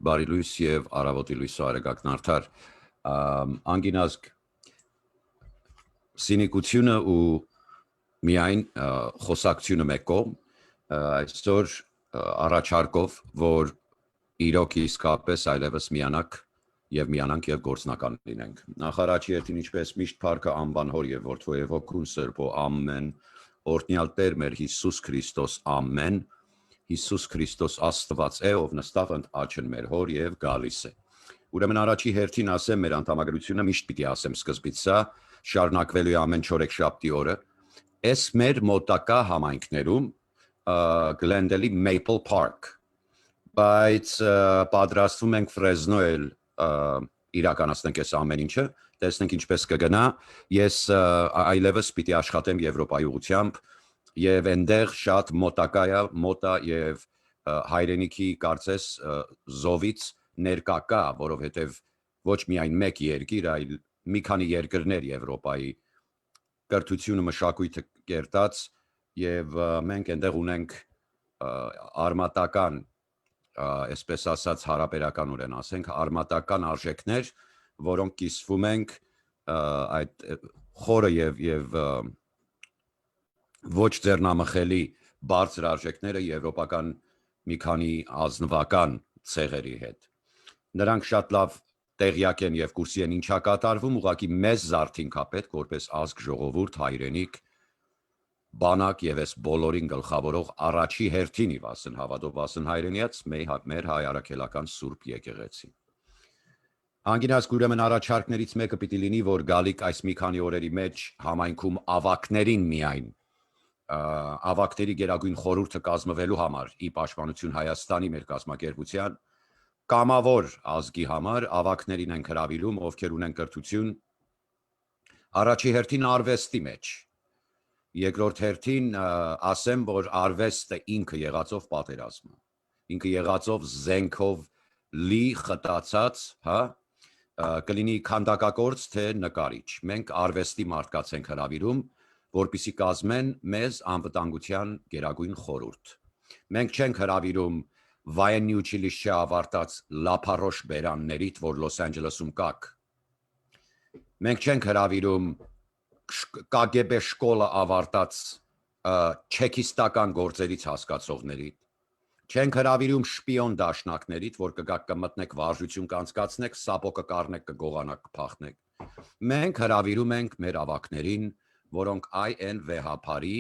բարի լույս եւ առավոտի լույսը արեգակն արդար անգինազգ սինիկությունը ու միայն խոսակցությունը մեկ կողմ այսօր առաջարկով որ իրոք իսկապես այլևս միանանք եւ գործնական լինենք նախարարի երթին ինչպես միշտ փառքը անբան հոր եւ որդու եւ հոգուն սրբո ամեն օրհնյալ Տեր մեր Հիսուս Քրիստոս ամեն Հիսուս Քրիստոս Աստված է ով նստավ ընդ աչքն մեր հոր եւ գալիս է ուրեմն առաջի հերթին ասեմ մեր անդամագրությունը միշտ պիտի ասեմ սկզբից սա շարունակվելու է ամեն չորեքշաբթի օրը այս մեր մոտակա համայնքներում Glendale Maple Park բայց պատրաստվում ենք Fresno-ել իրականացնենք այս ամեն ինչը տեսնենք ինչպես կգնա ես այլևս պիտի աշխատեմ Եվրոպայի ուղղությամբ եւ այնտեղ շատ մոտա եւ հայրենիքի կարծես զովից ներկա կա որովհետեւ ոչ միայն մեկ երկիր այլ մի քանի երկրներ Եվրոպայի կրթությունը մշակույթը կերտած եւ մենք այնտեղ ունենք արմատական այսպես ասած հարաբերականորեն ասենք արմատական արժեքներ որոնք կիսվում ենք այդ խորը եւ ոչ ձեռնամխելի բարձր արժեքները եվրոպական մի քանի ազնվական ցեղերի հետ նրանք շատ լավ տեղյակ են եւ կուրսի են ինչա կատարվում ուղղակի մեզ զարթինքա պետք որպես ազգ ժողովուրդ հայրենիք բանակ եւ այս բոլորին գլխավորող առաջի հերթին իվասն հավատով վասն հայրենիած մեր հայ արաքելական սուրբ եկեղեցի անգինազգ ուրեմն առաջարկներից մեկը պիտի լինի որ գալիք այս մի քանի օրերի մեջ համայնքում ավակներին միայն ավակների գերագույն խորհուրդը կազմվելու համար ի պաշտպանություն Հայաստանի մեր կազմակերպության կամավոր ազգի համար ավակներին են հրավիրում ովքեր ունեն կրթություն առաջի հերթին արվեստի մեջ երկրորդ հերթին ասեմ որ արվեստը ինքը եղածով պատերազմը ինքը եղածով զենքով լի խտացած հա կլինի քանդակագործ թե նկարիչ մենք արվեստի մարդկանց ենք հրավիրում որպեսզի կազմեն մեզ անվտանգության գերագույն խորհուրդ մենք չենք հրավիրում Վայենի ուչիլիշը ավարտած լափարոշ բերաններիդ որ Լոս Անջելեսում կաք մենք չենք հրավիրում KGB շկոլը ավարտած չեքիստական գործերից հասկացողների չենք հրավիրում շպիոն դաշնակներիդ որ կգաք կմտնեք վարժություն կանցկացնեք սապոկը կառնեք կգողանաք կփախնեք մենք հրավիրում ենք մեր ավակներին որոնք այն վեհապարի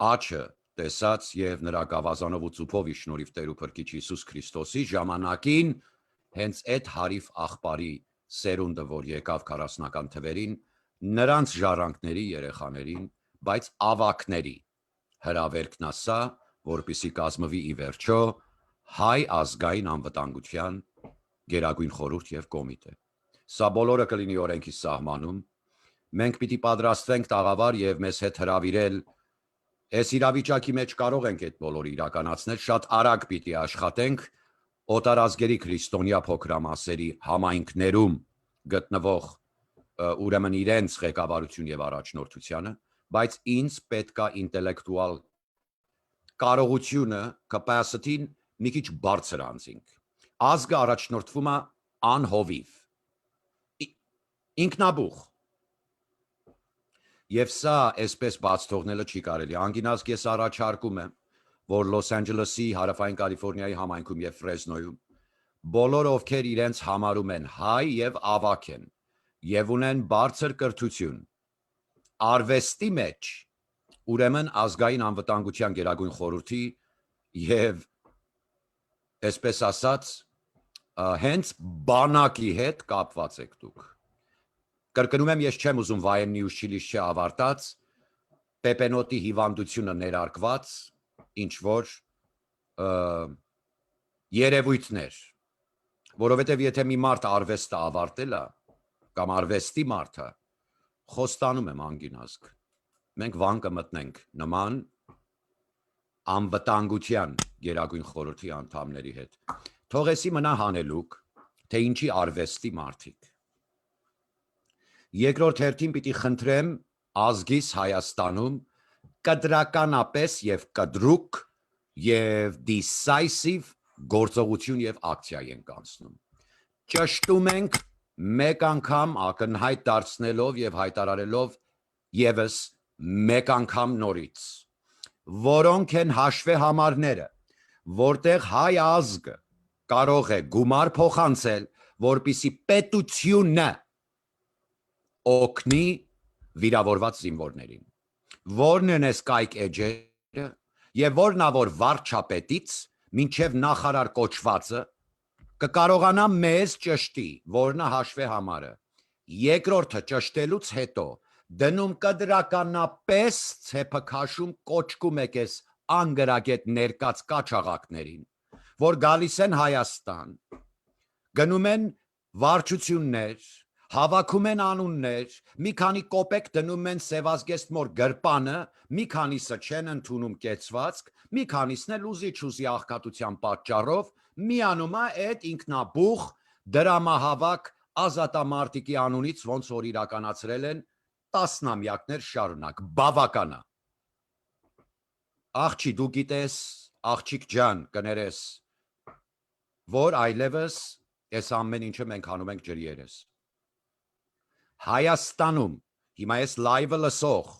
աչը տեսած եւ նրա գավազանով ու ծուփովի շնորհիվ Տեր ու Փրկիչ Հիսուս Քրիստոսի ժամանակին հենց այդ հարիվ աղբարի սերունդը որ եկավ 40-ական թվերին նրանց ժառանգների երեխաներին, բայց ավակների հրավերքն ասա, որպեսզի կազմվի ի վերջո հայ ազգային անվտանգության գերագույն խորհուրդ եւ կոմիտե։ Սա բոլորը կլինի օրենքի սահմանում։ Մենք պիտի պատրաստվենք տաղավար եւ մեզ հետ հրավիրել այս իրավիճակի մեջ կարող ենք այդ բոլորը իրականացնել, շատ արագ պիտի աշխատենք օտարազգերի քրիստոնյա փոքրամասերի համայնքներում գտնվող ուրեմն իրենց ղեկավարություն եւ առաջնորդությանը, բայց ինձ պետքա ինտելեկտուալ կարողությունը, capacity-ն մի քիչ բարձր անցինք։ Ազգը առաջնորդվում է անհովիվ։ Ինքնաբուխ։ Եվ սա այսպես բաց թողնելը չի կարելի։ Անգինազգ ես առաջարկում եմ, որ Լոս Անջելեսի, Հարավային Կալիֆոռնիայի համայնքում եւ Ֆրեզնոյում բոլոր ովքեր իրենց համարում են հայ եւ ավակ են եւ ունեն բարձր կրթություն արվեստի մեջ ուրեմն ազգային անվտանգության գերագույն խորհրդի եւ այսպես ասած հենց բանակի հետ կապված եք դուք կրկնում եմ ես չեմ ուզում Վայենի ուչիլիշը ավարտած Պեպենոտի հիվանդությունը ներարկված ինչ որ երևույթներ որովհետեւ եթե մի մարդ արվեստը ավարտել է կամ արվեստի մարդը խոստանում եմ անգինազգ մենք վան կմտնենք նման անվտանգության գերագույն խորհրդի անդամների հետ թողեսի մնա հանելուկ թե ինչի արվեստի մարդիկ երկրորդ հերթին պիտի խնդրեմ ազգիս Հայաստանում կդրականապես եւ կդրուկ եւ decisive գործողություն եւ ակցիա ենք անցնում։ Ճշտում ենք մեկ անգամ ակնհայտ դարձնելով եւ հայտարարելով եւս մեկ անգամ նորից, որոնք են հաշվե համարները, որտեղ հայ ազգը կարող է գումար փոխանցել, որպիսի պետությունը օգնի վիրավորված զինվորներին։ Որն են այս կայք էջերը եւ որնա որ վարչապետից մինչեւ նախարար կոչվածը կկարողանա մեզ ճշտի, որնա հաշվե համարը։ Երկրորդը ճշտելուց հետո դնում կդրականապես ցեփքաշում կոչկում եք այս անգրագետ ներկած կաչաղակներին, որ գալիս են Հայաստան, գնում են վարչություններ, հավաքում են անուններ, մի քանի կոպեկ դնում են Սևազգեստ մոր գրպանը, մի քանիսը չեն ընդունում կեցվածք, մի քանիսն էլ ուզի-չուզի աղքատության պատճառով միանում է այդ ինքնաբուխ դրամահավաք ազատամարտիկի անունից, ոնց որ իրականացրել են տասնամյակներ շարունակ, բավականա։ Աղջի դու գիտես, աղջիկ ջան, կներես, որ այլևս այս ամեն ինչը մենք անում ենք ջրի երես։ Հայաստանում, հիմա այս լայվը լսող,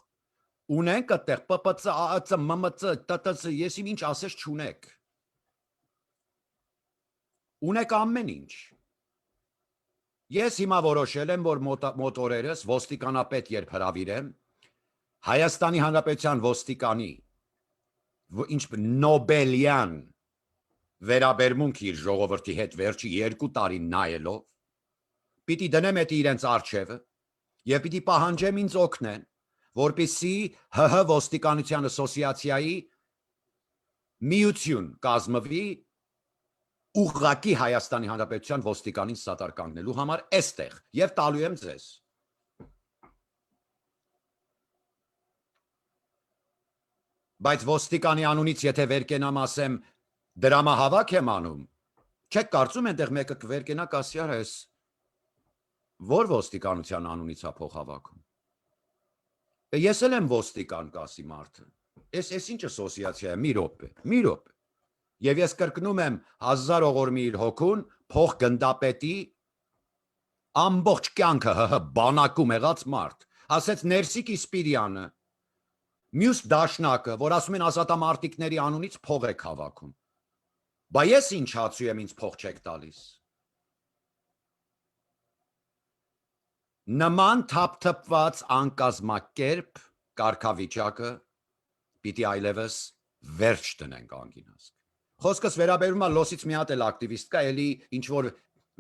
ունենք այդտեղ ՊՊՑ, ԱԱՑ, ՄՄՑ, ՏՏՑ, ես իմ ինչ ասես չունեք։ Ունեք ամեն ինչ։ Ես հիմա որոշել եմ, որ մոտորերս ոստիկանապետ երբ հրավիրեմ, Հայաստանի Հանրապետության ոստիկանի ինչ Նոբելյան վերաբերմունք իր ժողովրդի հետ վերջի 2 տարին նայելով, պիտի դնեմ էդ իրենց արջևը եւ պիտի պահանջեմ ինձ օգնեն, որպեսզի ՀՀ ոստիկանության ասոցիացիայի միություն կազմվի ուղղակի Հայաստանի Հանրապետության ոստիկանին սատար կանգնելու համար այստեղ եւ տալու եմ ձեզ։ Բայց ոստիկանի անունից եթե վերկենամ ասեմ դրամահավաք եմ անում, չեք կարծում այնտեղ մեկը կվերկենա կասի արա էս որ ոստիկանության անունից է փոխհավաքում։ Ես էլ եմ ոստիկան կասի մարդը։ Էս ինչ ասոցիացիա է, մի րոպե։ Եվ ես կրկնում եմ 1000 ողորմի իր հոգուն փող գնդապետի ամբողջ կյանքը ՀՀ բանակում եղած մարդ, ասեց Ներսիկ Իսպիրյանը, մյուս դաշնակը, որ ասում են ազատամարտիկների անունից փող եք հավաքում։ Բա ես ինչ հացու եմ ինձ փող չեք տալիս։ Նման թափթփված անկազմակերպ կարգավիճակը պիտի այլևս վերջ տնենք անգինազգ։ Խոսքս վերաբերում է լոսից մի հատ էլ ակտիվիստ կա, էլի ինչ որ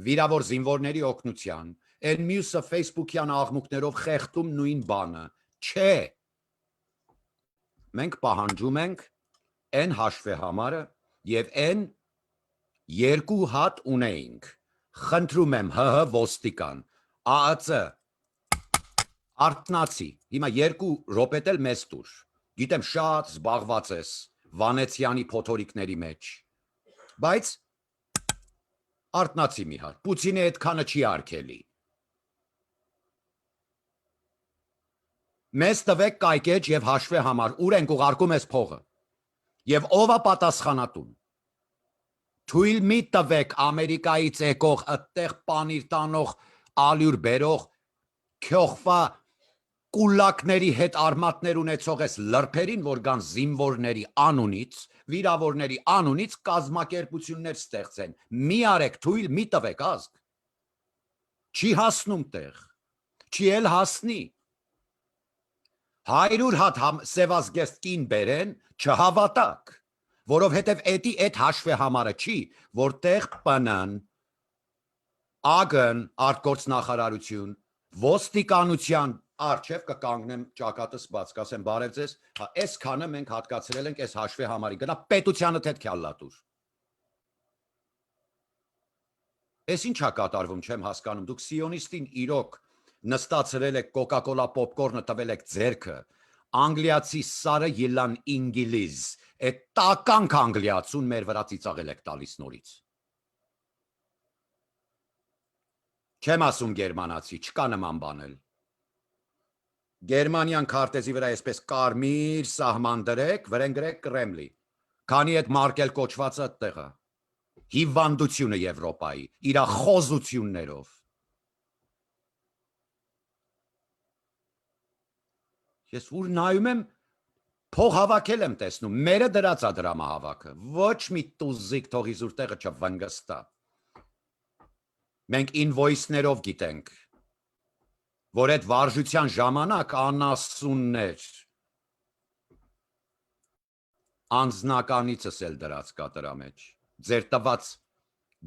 վիրավոր զինվորների օգնության, այն մյուսը Facebook-յան աղմուկներով խեղդում նույն բանը։ Չէ։ Մենք պահանջում ենք այն հաշվե համարը եւ այն 2 հատ ունեինք։ Խնդրում եմ ՀՀ ոստիկան, ԱԱՑ, Արտնացի, հիմա 2 րոպետ էլ մեզ տուր։ Գիտեմ շատ զբաղված ես Վանեցյանի փոթորիկների մեջ։ Բայց Արտնացի մի հատ, Պուտինը այդքանը չի արգելի։ Մեզ տվեք կայքեջ եւ հաշվե համար, ուր ենք ուղարկում ես փողը։ Եվ ով է պատասխանատուն։ Թույլ մի տվեք Ամերիկայից եկող այդտեղ պանիր տանող ալյուր բերող քյոխվա կուլակների հետ արմատներ ունեցող ես լրբերին, որ կան զինվորների անունից, վիրավորների անունից կազմակերպություններ ստեղծեն։ Մի արեք, թույլ մի տվեք ազգ։ Չի հասնում տեղ, չի էլ հասնի։ 100 հատ Սևազգեստ կին բերեն, չհավատակ, որովհետև էդի այդ հաշվե համարը չի, որտեղ ՊՆ-ն, ԱԳ-ն, արտգործնախարարություն, ոստիկանության Արչև կկանգնեմ ճակատս բաց, կասեմ բարև ձեզ, այս քանը մենք հատկացրել ենք այս հաշվի համարի, գնա պետությանը հետ քյալլատուր։ Այս ինչ է կատարվում, չեմ հասկանում, դուք սիոնիստին իրոք նստացրել եք կոկա-կոլա պոպկորնը տվել եք ձերքը, անգլիացի սարը ելան ինգիլիզ, այդ տականք անգլիացուն մեր վրա ծիծաղել եք տալիս նորից։ Չեմ ասում գերմանացի, չկա նման բանել։ Գերմանիան քարտեզի վրա այսպես կարմիր սահման դրեք, վրեն գրեք Կրեմլի, քանի այդ մարկել կոչվածը այդտեղ է։ հիվանդությունը Եվրոպայի իր խոզություններով։ Ես ուր նայում եմ փող հավաքել եմ տեսնում, մերը դրած է դրամահավաքը, ոչ մի տուզիկ թող իզուր տեղը չվնգստա։ Մենք ինվոյսներով գիտենք, որ այդ վարժության ժամանակ անասուններ անձնականիցս էլ դրած կա դրա մեջ։ Ձեր տված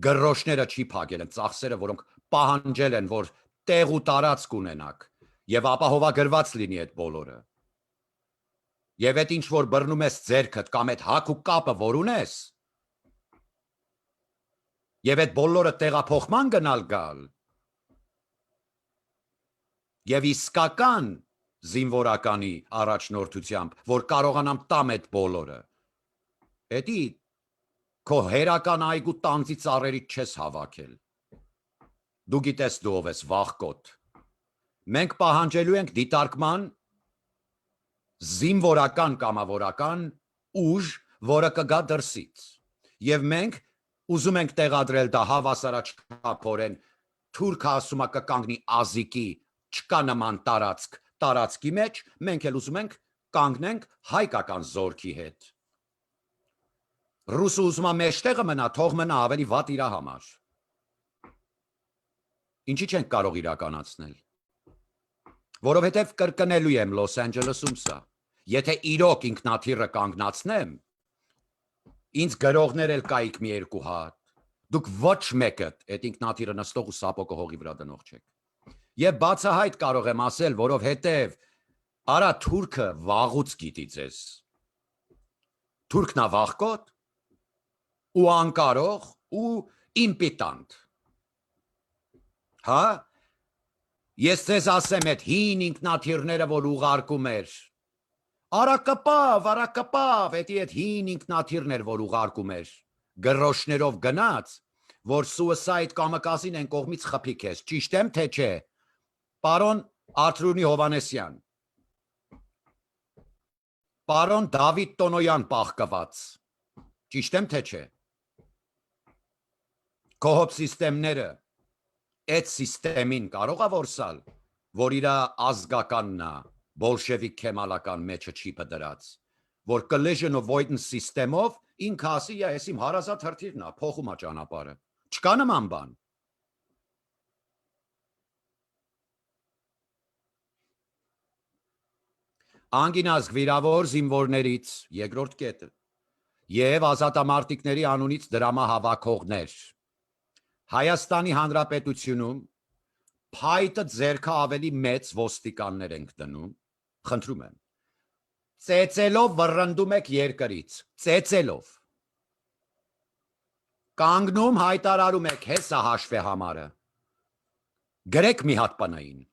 գրոշները չի փակել են, ծախսերը, որոնք պահանջել են, որ տեղ ու տարածք ունենաք, եւ ապահովագրված լինի այդ բոլորը։ Եվ այդ ինչ որ բռնում ես ձերքդ կամ այդ հակ ու կապը որ ունես, եւ այդ բոլորը տեղափոխման գնալ գալ, եւ իսկական զինվորականի առաջնորդությամբ, որ կարողանամ տամ այդ բոլորը, էդի քո հերական այգու տանձի ծառերից չես հավաքել։ Դու գիտես դու ով ես վախկոտ։ Մենք պահանջելու ենք դիտարկման զինվորական կամավորական ուժ, որը կգա դրսից։ Եվ մենք ուզում ենք տեղադրել դա հավասարաչափորեն թուրքը ասում է կկանգնի ազիկի չկա նման տարածքի մեջ, մենք էլ ուզում ենք կանգնենք հայկական զորքի հետ։ Ռուսը ուզում է մեջտեղը մնա, թող մնա ավելի վատ իրա համար։ Ինչի չենք կարող իրականացնել։ Որովհետև կրկնելու եմ Լոս Անջելեսում սա։ Եթե իրոք ինքնաթիռը կանգնացնեմ, ինձ գրողներ էլ կայիք մի երկու հատ։ Դուք ոչ մեկը այդ ինքնաթիռը նստող ու սապոկը հողի վրա դնող չեք։ Եվ բացահայտ կարող եմ ասել, որովհետև արա թուրքը վաղուց գիտի ձեզ։ Թուրքն է վախկոտ ու անկարող ու իմպիտանտ։ Հա? Ես ձեզ ասեմ այդ հին ինքնաթիռները, որ ուղարկում էր, արակապավ, էդի այդ հին ինքնաթիռներ, որ ուղարկում էր, գրոշներով գնաց, որ suicide կամակազին են կողմից խփի քեզ, ճիշտ եմ թե չէ, պարոն Արթրունի Հովանեսյան, պարոն Դավիթ Տոնոյան պահկված, ճիշտ եմ թե չէ, կոհոպ սիստեմները, այդ սիստեմին կարող է որսալ, որ իր ազգականն է, բոլշևիկ քեմալական մեջը չիպը դրած, որ collision avoidance սիստեմով ինքը ասի, ես իմ հարազատ հրթիռն է, փոխում է ճանապարհը, չկա նման բան։ Անգինազգ վիրավոր զինվորներից երկրորդ կետը եւ ազատամարտիկների անունից դրամահավաքողներ Հայաստանի Հանրապետությունում փայտը ձերքը ավելի մեծ ոստիկաններ ենք դնում, խնդրում եմ, ծեծելով վռնդում եք երկրից, ծեծելով, կանգնում հայտարարում եք հեսա հաշվե համարը, գրեք մի հատ պնային,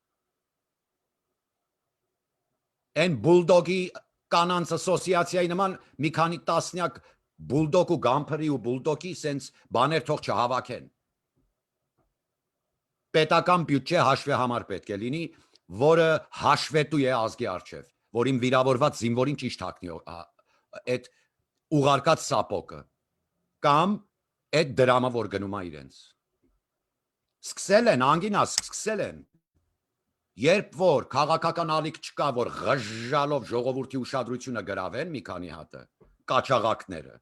են բուլդոգի կանանց ասոսիացիայի նման մի քանի տասնյակ բուլդոգ ու գամփրի ու բուլդոգի սենց բաներ թող չհավաքեն, պետական բյուջե հաշվի համար պետք է լինի, որը հաշվետու է ազգի առջև, որ իմ վիրավորված զինվորին ճիշտ հագնի այդ ուղարկած սապոկը, կամ այդ դրամը, որ գնում է իրենց։ Սկսել են, անգինաս, սկսել են, երբ որ քաղաքական ալիք չկա, որ ղժժալով ժողովրդի ուշադրությունը գրավեն մի քանի հատը, կաչաղակները,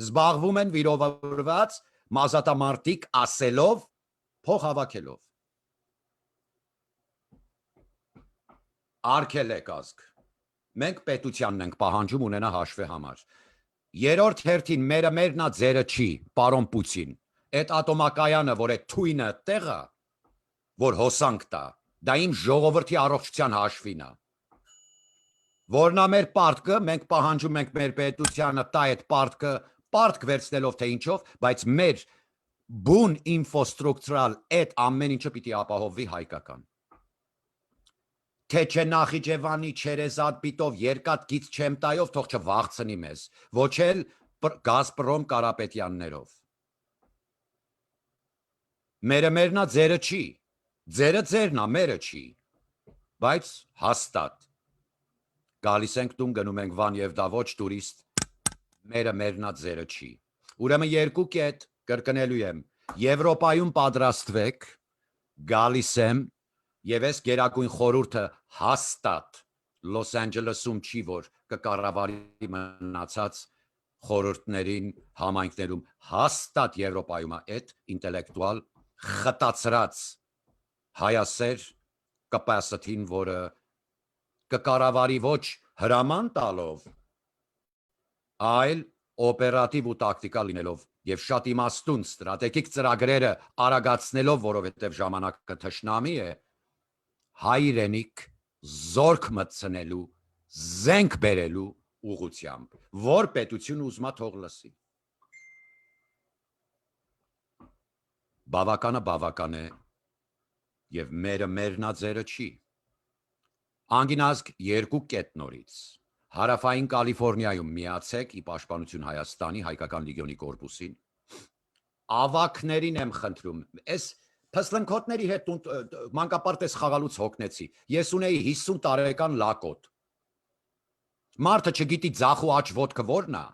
զբաղվում են վիրավորված մազատամարտիկ ասելով, փող հավաքելով։ Արգել եք ազգ, մենք պետությանն ենք պահանջում ունենա հաշվի համար, երորդ հերթին մերնա ձերը չի, պարոն Պուտին, այդ ատոմակայանը, որ այդ թույնը տեղը, որ հոսանք տա, դա իմ ժողովրդի առողջության հաշվին է, որն է մեր պարտքը, մենք պահանջում ենք մեր պետությանը տա այդ պարտքը, պարտք վերցնելով թե ինչով, բայց մեր բուն ինֆրաստրուկտուրալ այդ ամեն ինչը պիտի ապահովվի հայկական։ Թե չէ Նախիջևանի Չերեզադ պիտով երկաթ գից չեմ տայով թող չվաղցնի մեզ, ոչ էլ Գազպրոմ Կարապետյաններով։ Մերնա ձերը չի, ձերը ձերն է, մերը չի, բայց հաստատ։ Գալիս ենք տուն, գնում ենք Վան եւ դա ոչ տուրիստ, մերնա ձերը չի։ Ուրեմն երկու կետ, կրկնելու եմ, Եվրոպայում պատրաստվեք, գալիս եմ, եւ այս գերագույն խորհուրդը հաստատ Լոս Անջելեսում չի, որ կկառավարի մնացած խորհուրդներին, համայնքներում, հաստատ Եվրոպայում այդ ինտելեկտուալ խտացրած հայասեր capacity-ն, որը կկառավարի ոչ հրաման տալով, այլ օպերատիվ ու տակտիկա լինելով եւ շատ իմաստուն ստրատեգիկ ծրագրերը արագացնելով, որովհետեւ ժամանակը թշնամի է, հայրենիք զորք մտցնելու, զենք բերելու ուղղությամբ, որ պետությունը ուզում է թող լսի։ Բավական է եւ մերնաձերը չի։ Անգինազգ երկու կետ նորից։ Հարավային Կալիֆոռնիայում միացեք ի պաշտպանություն Հայաստանի հայկական լեգիոնի կորպուսին։ Ավակներին եմ խնդրում։ Այս փսլնքոտների հետ մանկապարտեզ խաղալուց հոգնեցի։ Ես ունեի 50 տարեկան լակոտ։ Մարդը չգիտի ձախ ու աջ ոտքը որն է։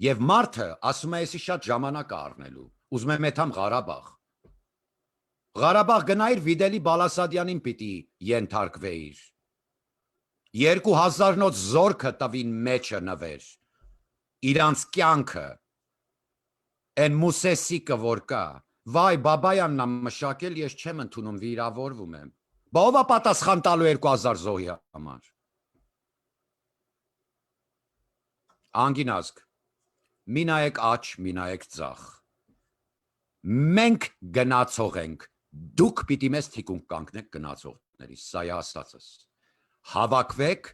Եվ մարդը ասում է, էսի շատ ժամանակ առնելու։ Ուզում եմ եթամ Ղարաբաղ։ Ղարաբաղ գնայր Վիդելի Բալասադյանին պիտի ենթարկվեիր։ 2000 նոց զորքը տվին մեջը նվեր։ Իրանց կյանքը են մուսեսիկը որ կա, վայ բաբայանն ամ մշակել, ես չեմ ընդունում, վիրավորվում եմ։ Բա ով է պատասխան տալու 2000 զոհի համար։ Անգինազգ, մի նայեք աջ, մի նայեք ձախ։ Մենք գնացող ենք, դուք պիտի մեզ թիկունք կանգնեք գնացողների, սա է ասածս։ Հավաքվեք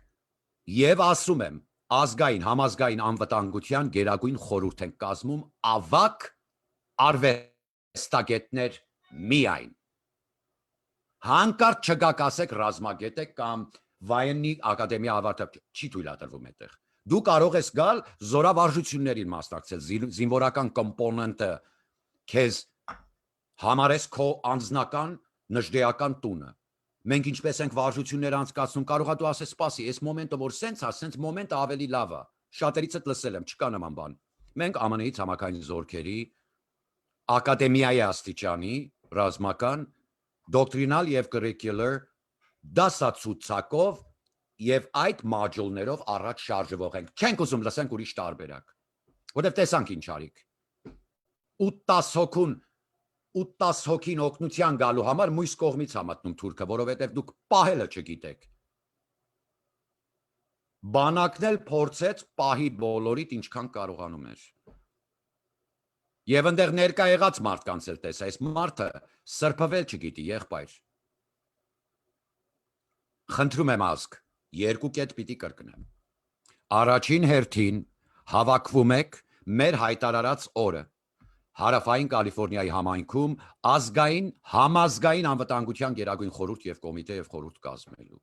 եւ ասում եմ, ազգային, համազգային անվտանգության գերագույն խորհուրդ են կազմում ավակ արվեստագետներ միայն։ Հանկարծ չգաք ասեք ռազմագետ եք կամ վայենի ակադեմիա ավարտել, չի թույլատրվում այդտեղ։ Դու կարող ես գալ զորավարժություններին մասնակցել, զինվորական կոմպոնենտը քեզ համարես քո անձնական նժդեական տունը։ Մենք ինչպես ենք վարժություններ անցկացնում, կարող է դու ասես, սպասի, այս մոմենտը որ սենց է, սենց մոմենտը ավելի լավ է։ Շատերիցդ լսել եմ, չկա նման բան։ Մենք ԱՄՆ-ի ցամաքային զորքերի ակադեմիայի աստիճանի ռազմական դոկտրինալ եւ curricular դասացուցակով եւ այդ մոդուլներով առաջ շարժվող ենք։ Չենք ուզում լսենք ուրիշ տարբերակ։ Որտեւ տեսանք ինչ արիք։ 10 հոգին օգնության գալու համար մույս կողմից է մտնում թուրքը, որովհետև դուք պահելը չգիտեք։ Բանակն էլ փորձեց պահի բոլորիդ ինչքան կարողանում էր։ Եվ այնտեղ ներկա եղած մարդկանց էլ տեսա, այս մարդը սրբվել չգիտի, եղբայր։ Խնդրում եմ ազգ, երկու կետ պիտի կրկնեմ։ Առաջին հերթին հավաքվում եք մեր հայտարարած օրը Հարավային Կալիֆոռնիայի համայնքում ազգային համազգային անվտանգության գերագույն խորհուրդ եւ կոմիտե եւ խորհուրդ կազմելու։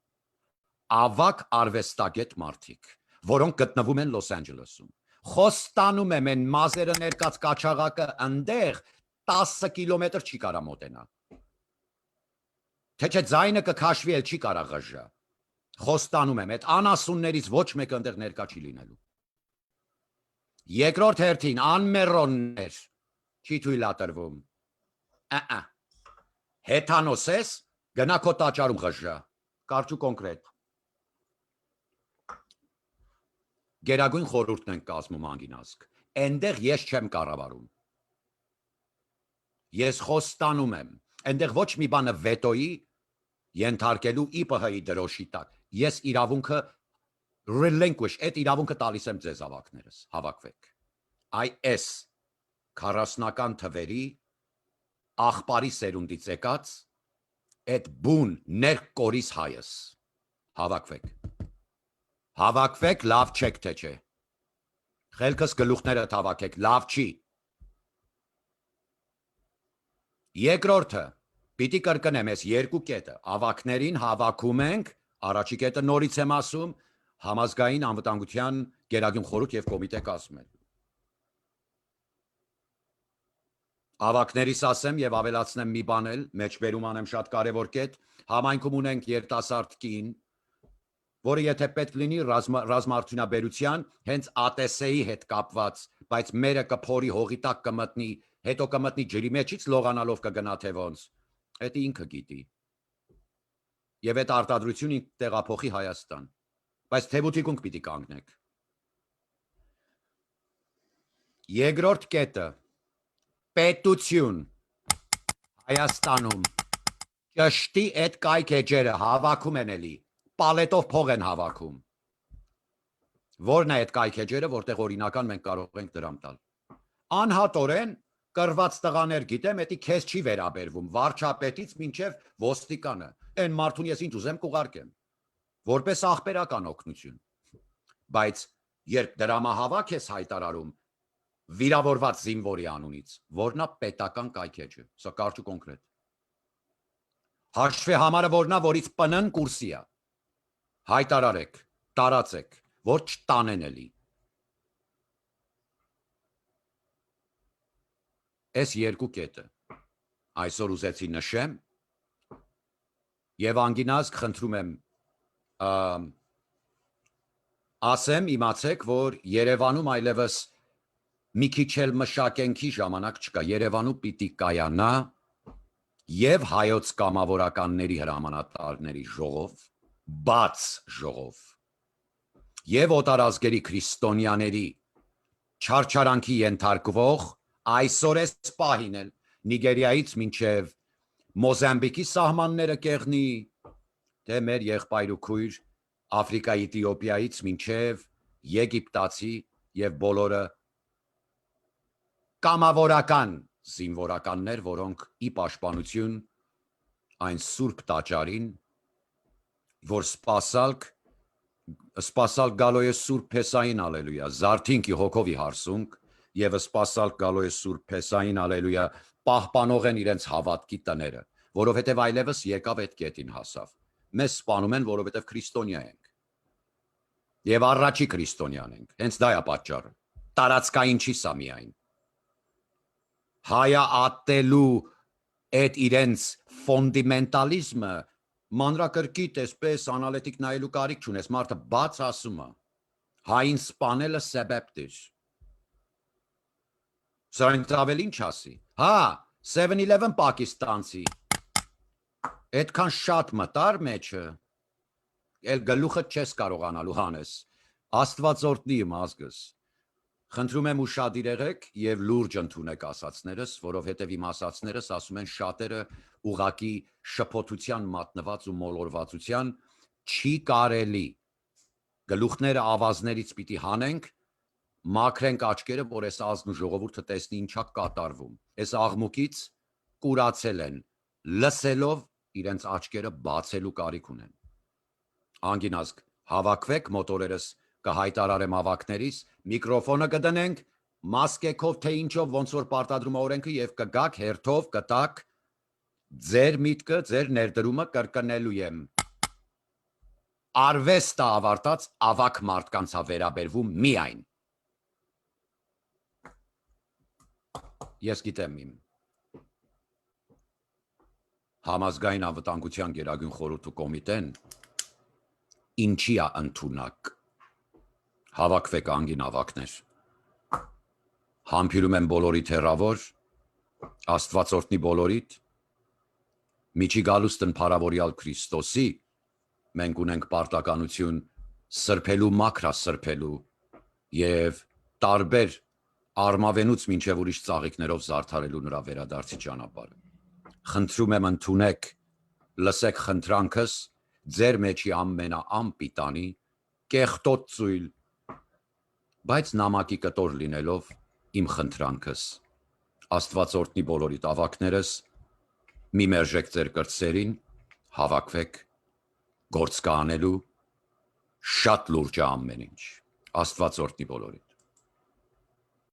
Ավակ արվեստագետ մարդիկ, որոնք գտնվում են Լոս Անջելեսում։ Խոստանում եմ, են մազերը ներկած կաչաղակը այնտեղ 10 կիլոմետր չի կարա մոտենա։ Թե չէ ձայնը կքաշվի, էլ չի կարա ղժա։ Խոստանում եմ, այդ անասուններից ոչ մեկը այնտեղ ներկա չի լինելու։ Երկրորդ հերթին անմերոններ չի թույլատրվում։ Հեթանոս ես, գնա քո տաճարում ղժա։ Կարճ ու կոնկրետ։ Գերագույն խորհուրդն են կազմում անգինազգ։ Այնտեղ ես չեմ կառավարում։ Ես խոստանում եմ, այնտեղ ոչ մի բանը վետոյի ենթարկելու ԻՊՀ-ի դրոշի տակ։ Ես իրավունքը relinquish, այդ իրավունքը տալիս եմ ձեզ ավակներս, հավաքվեք։ Այս 40-ական թվերի աղբարի սերունդից եկած այդ բուն ներկորիս հայս, հավաքվեք։ Հավաքվեք, լավ չեք թե չէ։ Խելքս գլուխները հավաքեք, լավ չի։ Երկրորդը, պիտի կրկնեմ ես երկու կետը, ավակներին հավաքում ենք, առաջի կետը նորից եմ ասում, համազգային անվտանգության գերագույն խորհուրդ եւ կոմիտե կազմել։ Ավակներիս ասեմ եւ ավելացնեմ մի բան էլ, մեջբերում անեմ շատ կարեւոր կետ, համայնքում ունենք երիտասարդ կին, որը եթե պետք լինի ռազմարդյունաբերության հենց ATS-ի հետ կապված, բայց մերը կփորի հողի տակ կմտնի, հետո կմտնի ջրի մեջից լողանալով կգնա թե ոնց, դա ինքը գիտի։ Եվ այդ արտադրությունը տեղափոխի Հայաստան, բայց թեւութիկունք պիտի կանգնեք։ Երկրորդ կետը պետություն Հայաստանում ճշտի այդ կայքեջերը հավաքում են էլի, պալետով փող են հավաքում։ Որն է այդ կայքեջերը, որտեղ օրինական մենք կարող ենք դրամ տալ։ Անհատորեն կրված տղաներ գիտեմ, դա քեզ չի վերաբերվում, վարչապետից մինչև ոստիկանը։ Այն մարդուն ես ինչ ուզեմ կուղարկեմ, որպես ախպերական օգնություն։ Բայց երբ դրամահավաք ես հայտարարում վիրավորված զինվորի անունից, որն է պետական կայքեջը, սա կարճ ու կոնկրետ։ Հաշվի համարը որն է, որից ՊՆ-ն կուրսի է։ Հայտարարեք, տարածեք, որ չտանեն էլի։ Այս երկու կետը այսօր ուզեցի նշեմ եւ անգինազգ խնդրում եմ ասեմ, իմացեք, որ Երևանում այլևս մի քիչ էլ մշակենքի ժամանակ չկա, Երևանում պիտի կայանա եւ հայոց կամավորականների հրամանատարների ժողով, բաց ժողով եւ օտարազգերի քրիստոնյաների չարչարանքի ենթարկվող այսօր էս պահին էլ Նիգերիայից մինչև Մոզամբիկի սահմանները կեղնի, թե մեր եղբայր ու քույր Աֆրիկայի Էթիոպիայից մինչև Եգիպտացի եւ բոլորը կամավորական զինվորականներ, որոնք ի պաշտպանություն այն սուրբ տաճարին, որ սպասալ գալու է սուրբ Փեսային, ալելույա, Զարթինքի հոգովի հարսունք եւ սպասալ գալու է սուրբ Փեսային, ալելույա, պահպանող են իրենց հավատքի տները, որովհետեւ այլևս եկավ այդ կետին հասավ։ Մեզ սպանում են, որովհետեւ քրիստոնյա ենք։ Եվ առաջի քրիստոնյան ենք։ Հենց դա է պատճառը։ Տարածքային չի սա միայն։ Հայա ատելու այդ իրենց ֆոնդամենտալիզմը մանրակրկիտ էսպես անալիտիկ նայելու կարիք չունես, մարդը բաց ասում է։ Հային սպանելը սեբեպտիր։ Սրանք ավելի ինչ ասի։ Հա, 7-Eleven պակիստանցի։ Այդքան շատ մտար մեջը, էլ գլուխը չես կարողանալու հանես։ Աստված օրհնի իմ ազգս։ Խնդրում եմ ուշադիր եղեք եւ լուրջ ընդունեք ասածներս, որովհետեւ իմ ասածներս ասում են շատերը ուղակի շփոթության մատնված ու մոլորվածության չի կարելի։ Գլուխները ավազներից պիտի հանենք, մաքրենք աչքերը, որ այս ազգն ու ժողովուրդը տեսնի ինչա կատարվում։ Այս աղմուկից կուրացել են, լսելով իրենց աչքերը բացելու կարիք ունեն։ Անգինազգ, հավաքվեք մոտորերս կհայտարարեմ ավակներից, միկրոֆոնը կդնենք, մասկեքով թե ինչով ոնց որ պարտադրում օրենքը եւ կգաք հերթով կտակ ձեր միտքը, ձեր ներդրումը կրկնելու եմ։ Արվեստը ավարտած ավակ մարդկանց է վերաբերվում միայն։ Ես գիտեմ իմ Համազգային անվտանգության գերագույն խորհրդու կոմիտեն ինչի է ընդունակ։ Հավաքվեք անգին ավակներ։ Համբերում եմ բոլորիդ հեռավոր, Աստված օրհնի բոլորիդ։ Միջի գալուստն փառավորյալ Քրիստոսի, մենք ունենք պարտականություն սրբելու մաքրա սրբելու եւ տարբեր արմավենուց մինչև ուրիշ ծաղիկներով զարդարելու նրա վերադարձի ճանապարհը։ Խնդրում եմ ընդունեք, լսեք խնդրանքս, ձեր մեջի ամենաանպիտանի, կեղտոտ ծույլ, բայց նամակի կտոր լինելով իմ խնդրանքս։ Աստված օրհնի բոլորիդ ավակներս, մի մերժեք ձեր կրտսերին, հավաքվեք, գործ կանելու, շատ լուրջ է ամեն ինչ։ Աստված օրհնի բոլորիդ։